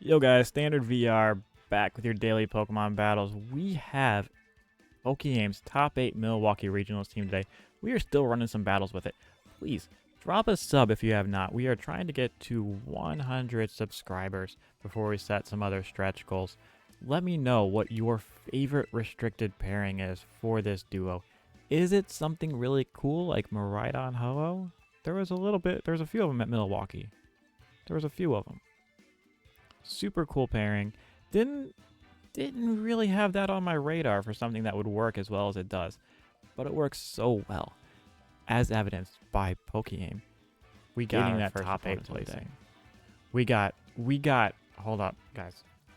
Yo guys, StandardVR back with your daily Pokemon battles. We have PokeAim's top 8 Milwaukee Regionals team today. We are still running some battles with it. Please, drop a sub if you have not. We are trying to get to 100 subscribers before we set some other stretch goals. Let me know what your favorite restricted pairing is for this duo. Is it something really cool like Miraidon Ho-Oh? There's a few of them at Milwaukee. There was a few of them. Super cool pairing. Didn't really have that on my radar for something that would work as well as it does, but it works so well, as evidenced by PokeAim. We got getting that top 8 placing. We got. Hold up, guys.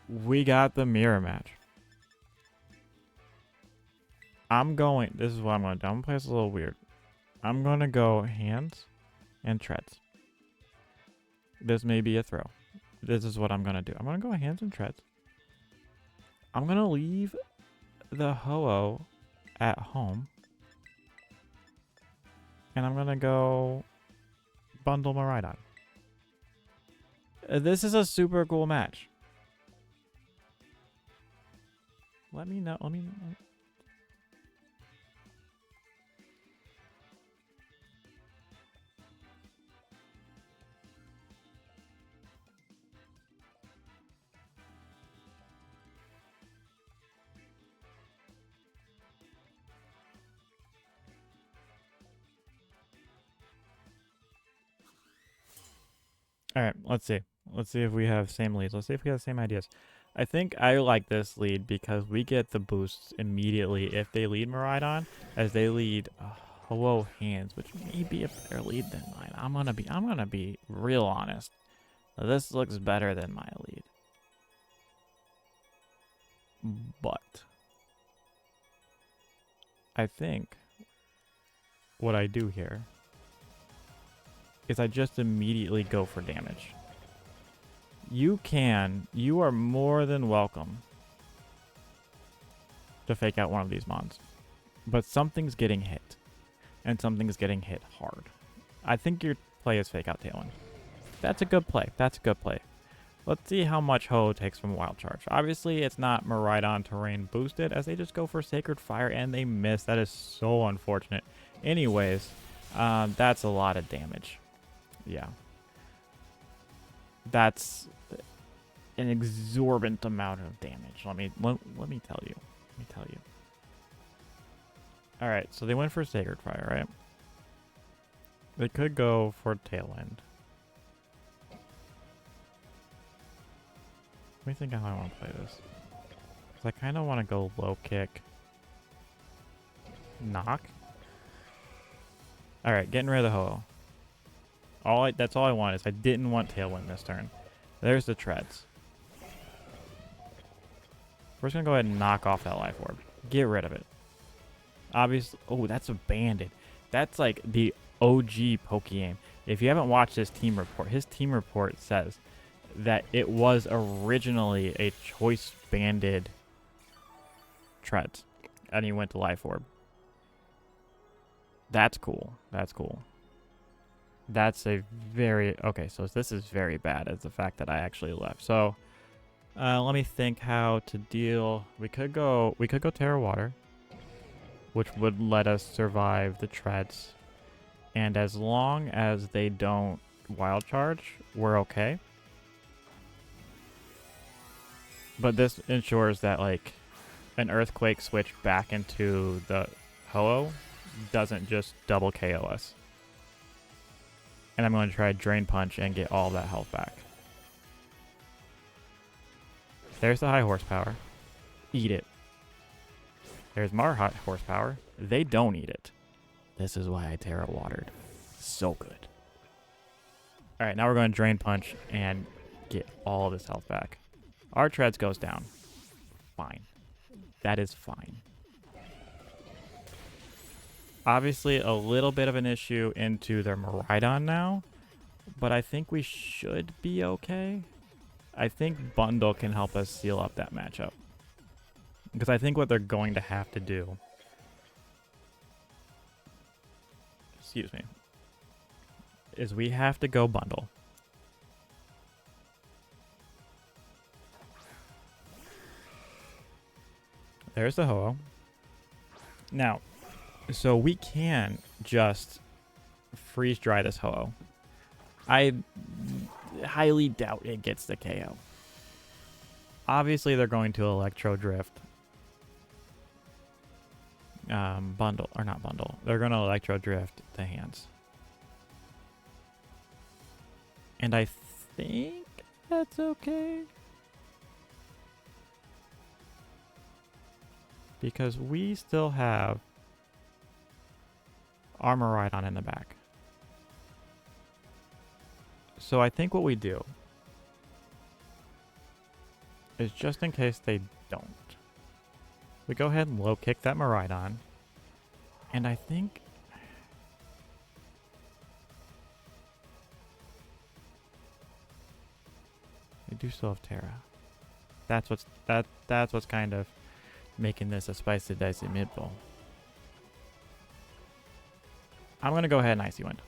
We got the mirror match. This is what I'm going to do. I'm going to play this a little weird. I'm going to go hands and treads. This may be a throw. This is what I'm going to do. I'm going to go hands and treads. I'm going to leave the Ho-Oh at home. And I'm going to go bundle Miraidon. This is a super cool match. Let me know. All right, let's see. Let's see if we have same leads. Let's see if we have the same ideas. I think I like this lead because we get the boosts immediately if they lead Miraidon, as they lead Ho-Oh hands, which may be a better lead than mine. I'm gonna be real honest. This looks better than my lead, but I think what I do here is I just immediately go for damage. You are more than welcome to fake out one of these mons. But something's getting hit. And something's getting hit hard. I think your play is fake out Tailwind. That's a good play. Let's see how much Ho takes from Wild Charge. Obviously, it's not Miraidon terrain boosted, as they just go for Sacred Fire and they miss. That is so unfortunate. Anyways, that's a lot of damage. Yeah. That's an exorbitant amount of damage. Let me tell you. All right, so they went for Sacred Fire, right? They could go for Tailwind. Let me think how I want to play this. Because I kind of want to go low kick. Knock. All right, getting rid of the Ho-Oh. That's all I want is I didn't want Tailwind this turn. There's the treads. We're just going to go ahead and knock off that Life Orb. Get rid of it. Obviously. Oh, that's abandoned. That's like the OG PokeAim. If you haven't watched his team report says that it was originally a choice banded treads. And he went to Life Orb. That's cool. That's a very... Okay, so this is very bad as the fact that I actually left. So, let me think how to deal... We could go Terra Water, which would let us survive the treads. And as long as they don't Wild Charge, we're okay. But this ensures that, like, an Earthquake switch back into the Ho-Oh doesn't just double KO us. And I'm going to try Drain Punch and get all that health back. There's the high horsepower. Eat it. There's more high horsepower. They don't eat it. This is why I Terra Watered. So good. Alright, now we're going to Drain Punch and get all of this health back. Our treads goes down. Fine. That is fine. Obviously, a little bit of an issue into their Miraidon now, but I think we should be okay. I think Bundle can help us seal up that matchup. Because I think what they're going to have to do... Excuse me. Is we have to go Bundle. There's the Ho-Oh. Now, so we can just freeze dry this Ho-Oh. I highly doubt it gets the KO. Obviously, they're going to Electro Drift. Bundle, or not bundle. They're going to Electro Drift the hands. And I think that's okay. Because we still have Armor Ride-On in the back. So I think what we do is, just in case they don't, we go ahead and low kick that Miraidon. And I think we do still have Terra. That's what's kind of making this a spicy dicey mid bowl. I'm gonna go ahead and Icy Wind.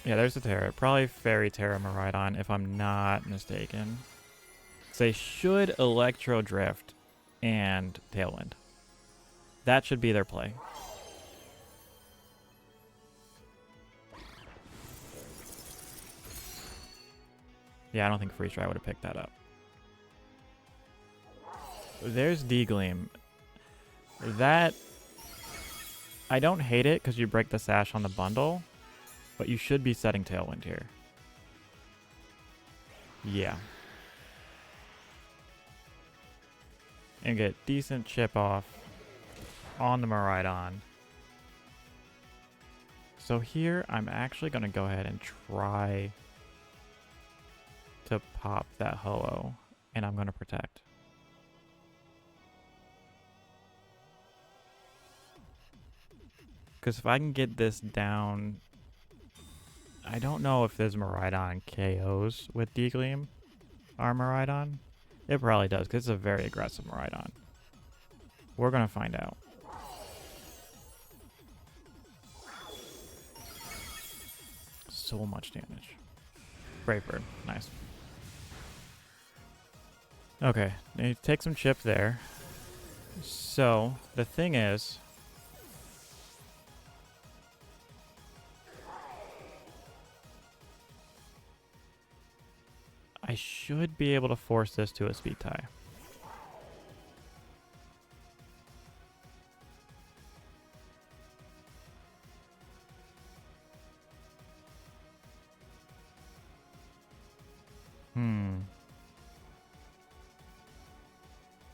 Yeah, there's the Terra. Probably Fairy Terra Miraidon, if I'm not mistaken. So they should Electro Drift and Tailwind. That should be their play. Yeah, I don't think Freeze Dry would have picked that up. There's D-Gleam. That, I don't hate it because you break the Sash on the bundle, but you should be setting Tailwind here. Yeah. And get decent chip off on the Miraidon. So here, I'm actually going to go ahead and try to pop that Ho-Oh, and I'm going to protect. Because if I can get this down, I don't know if this Miraidon KOs with D-Gleam, our Miraidon. It probably does, because it's a very aggressive Miraidon. We're going to find out. So much damage. Brave Bird. Nice. Okay. Take some chip there. So, the thing is, I should be able to force this to a speed tie.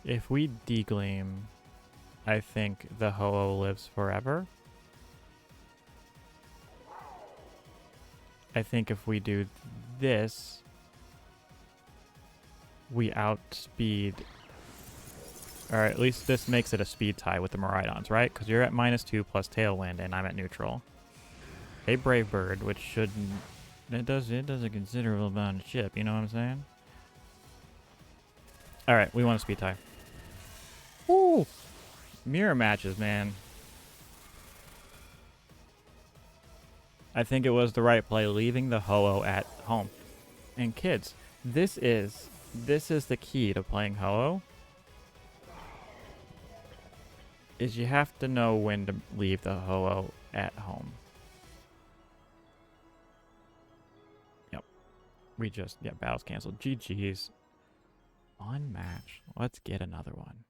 If we D-Gleam, I think the Ho-Oh lives forever. I think if we do this, we outspeed, or at least this makes it a speed tie with the Miraidons, right? Because you're at -2 plus Tailwind, and I'm at neutral. A Brave Bird, which shouldn't, it does a considerable amount of chip, you know what I'm saying? All right, we want a speed tie. Woo! Mirror matches, man. I think it was the right play, leaving the Ho-Oh at home. And kids, this is the key to playing Ho-Oh. Is you have to know when to leave the Ho-Oh at home. Yep. Battle's canceled. GG's. One match. Let's get another one.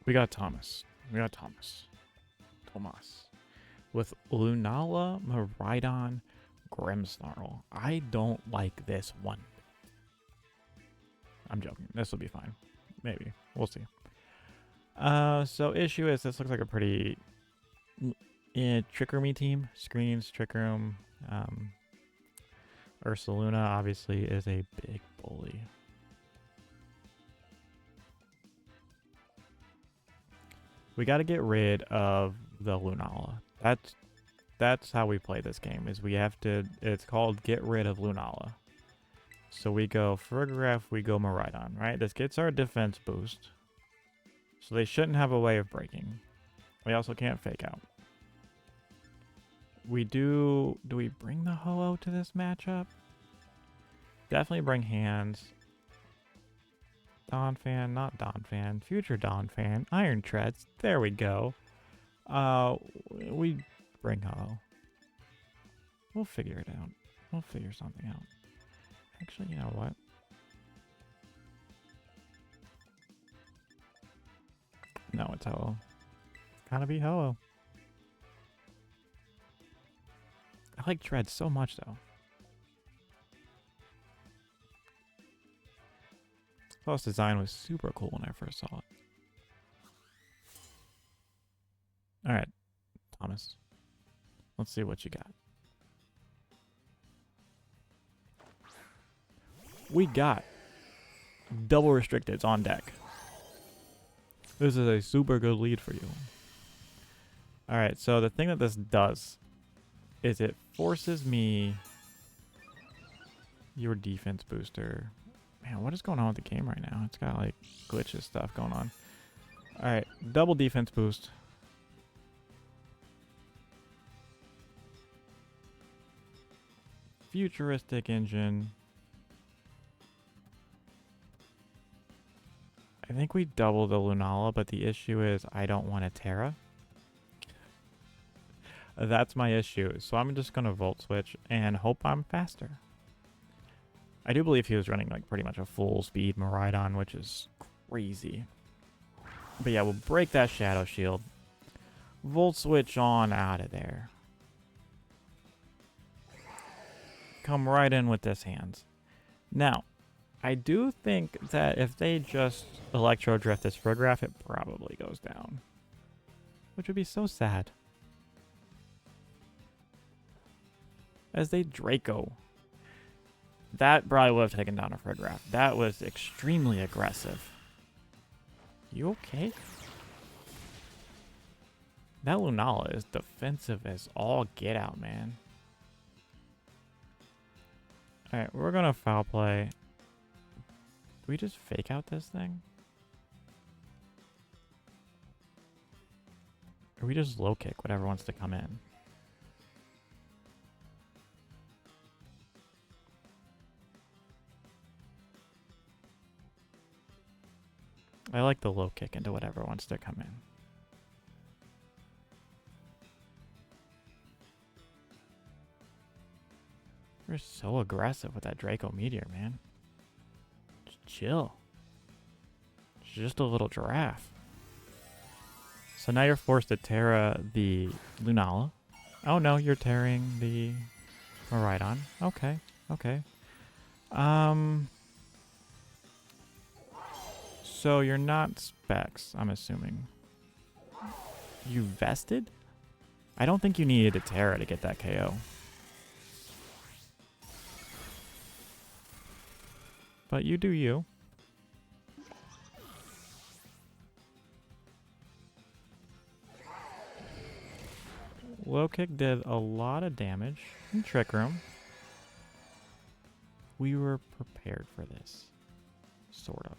We got Thomas. Tomas. With Lunala, Miraidon, Grimmsnarl. I don't like this one. I'm joking. This will be fine. Maybe. We'll see. So issue is this looks like a pretty Trick Roomy team. Screens, Trick Room. Ursaluna obviously is a big bully. We got to get rid of the Lunala. That's how we play this game. Is we have to. It's called get rid of Lunala. So we go Fergraph, we go Miraidon, right? This gets our defense boost. So they shouldn't have a way of breaking. We also can't fake out. We do we bring the Ho-Oh to this matchup? Definitely bring hands. Dawn Fan, not Dawn Fan. Future Dawn Fan. Iron Treads. There we go. We bring Hollow. We'll figure it out. We'll figure something out. Actually, you know what? No, it's Hollow. Gotta be Hollow. I like Treads so much, though. This design was super cool when I first saw it. Alright, Thomas. Let's see what you got. We got double restricteds on deck. This is a super good lead for you. Alright, so the thing that this does is it forces me... Your defense booster... Man, what is going on with the game right now? It's got like glitches stuff going on. Alright, double defense boost. Futuristic engine. I think we double the Lunala, but the issue is I don't want a Terra. That's my issue. So I'm just going to Volt Switch and hope I'm faster. I do believe he was running like pretty much a full speed Miraidon, which is crazy. But yeah, we'll break that Shadow Shield. Volt Switch on out of there. Come right in with this hands. Now, I do think that if they just Electro Drift this Frograph, it probably goes down. Which would be so sad. As they Draco. That probably would have taken down a Frograph. That was extremely aggressive. You okay? That Lunala is defensive as all get out, man. Alright, we're gonna foul play. Do we just fake out this thing? Or we just low kick whatever wants to come in? I like the low kick into whatever wants to come in. You're so aggressive with that Draco Meteor, man. Just chill. It's just a little giraffe. So now you're forced to Terra the Lunala. Oh no, you're tearing the Miraidon. Okay, okay. So you're not Specs, I'm assuming. You vested? I don't think you needed a Terra to get that KO. But you do you. Low kick did a lot of damage in Trick Room. We were prepared for this. Sort of.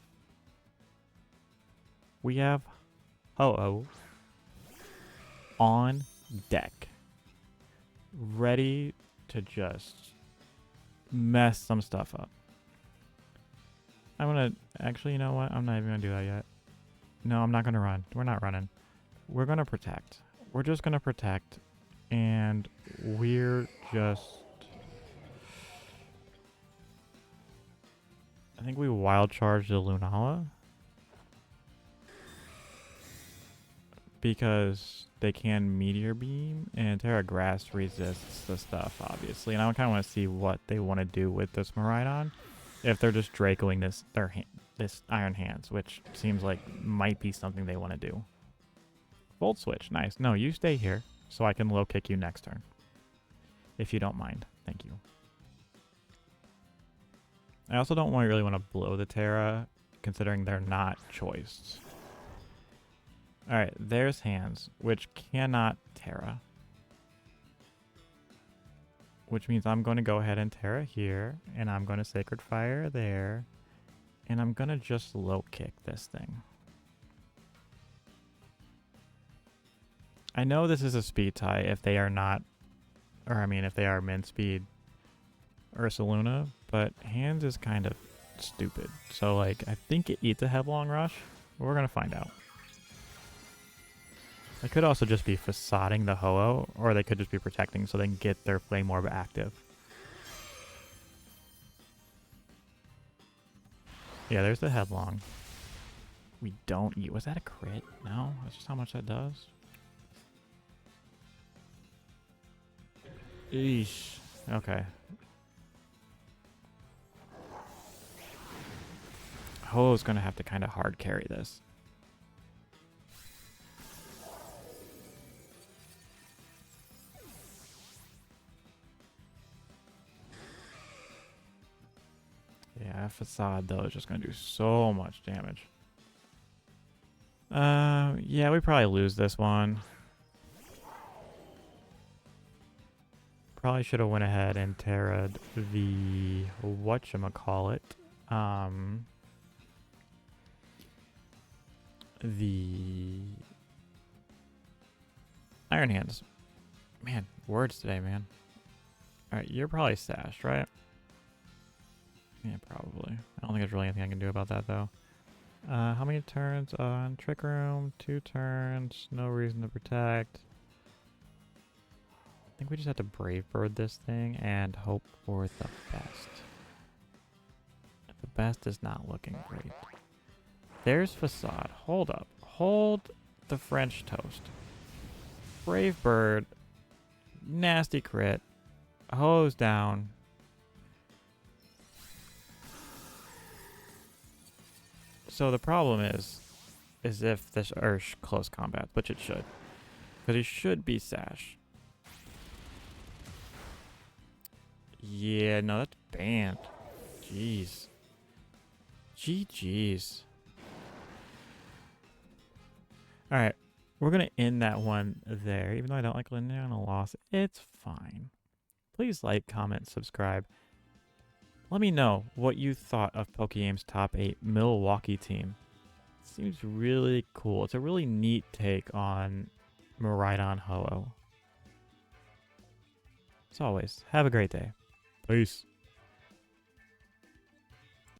We have Ho-Oh on deck. Ready to just mess some stuff up. I'm gonna... Actually, you know what? I'm not even gonna do that yet. No, I'm not gonna run. We're not running. We're gonna protect. We're just gonna protect. And we're just... I think we wild charged the Lunala. Because they can Meteor Beam, and Terra Grass resists the stuff, obviously. And I kind of want to see what they want to do with this Miraidon. If they're just Dracoing this Iron Hands, which seems like might be something they want to do. Volt Switch, nice. No, you stay here, so I can low kick you next turn. If you don't mind. Thank you. I also don't really want to blow the Terra, considering they're not choiced. Alright, there's Hands, which cannot Terra. Which means I'm going to go ahead and Terra here, and I'm going to Sacred Fire there, and I'm going to just low kick this thing. I know this is a speed tie if they are not, or I mean if they are min speed Ursaluna, but Hands is kind of stupid. So, like, I think it eats a Headlong Rush. We're going to find out. It could also just be facading the Ho-Oh, or they could just be protecting so they can get their Flame Orb active. Yeah, there's the Headlong. We don't eat. Was that a crit? No? That's just how much that does. Eesh. Okay. Ho-Oh's going to have to kind of hard carry this. Yeah, Facade, though, is just going to do so much damage. Yeah, we probably lose this one. Probably should have went ahead and terra'd the whatchamacallit. The Iron Hands. Man, words today, man. Alright, you're probably stashed, right? Yeah, probably. I don't think there's really anything I can do about that, though. How many turns on Trick Room? 2 turns. No reason to protect. I think we just have to Brave Bird this thing and hope for the best. The best is not looking great. There's Facade. Hold up. Hold the French Toast. Brave Bird. Nasty crit. Hose down. So the problem is if this Ursh close combat, which it should. Because he should be Sash. Yeah, no, that's banned. Jeez. GG's. Alright, we're going to end that one there. Even though I don't like landing on a loss, it's fine. Please like, comment, subscribe. Let me know what you thought of PokeAim's top 8 Milwaukee team. It seems really cool. It's a really neat take on Miraidon Ho-Oh. As always, have a great day. Peace.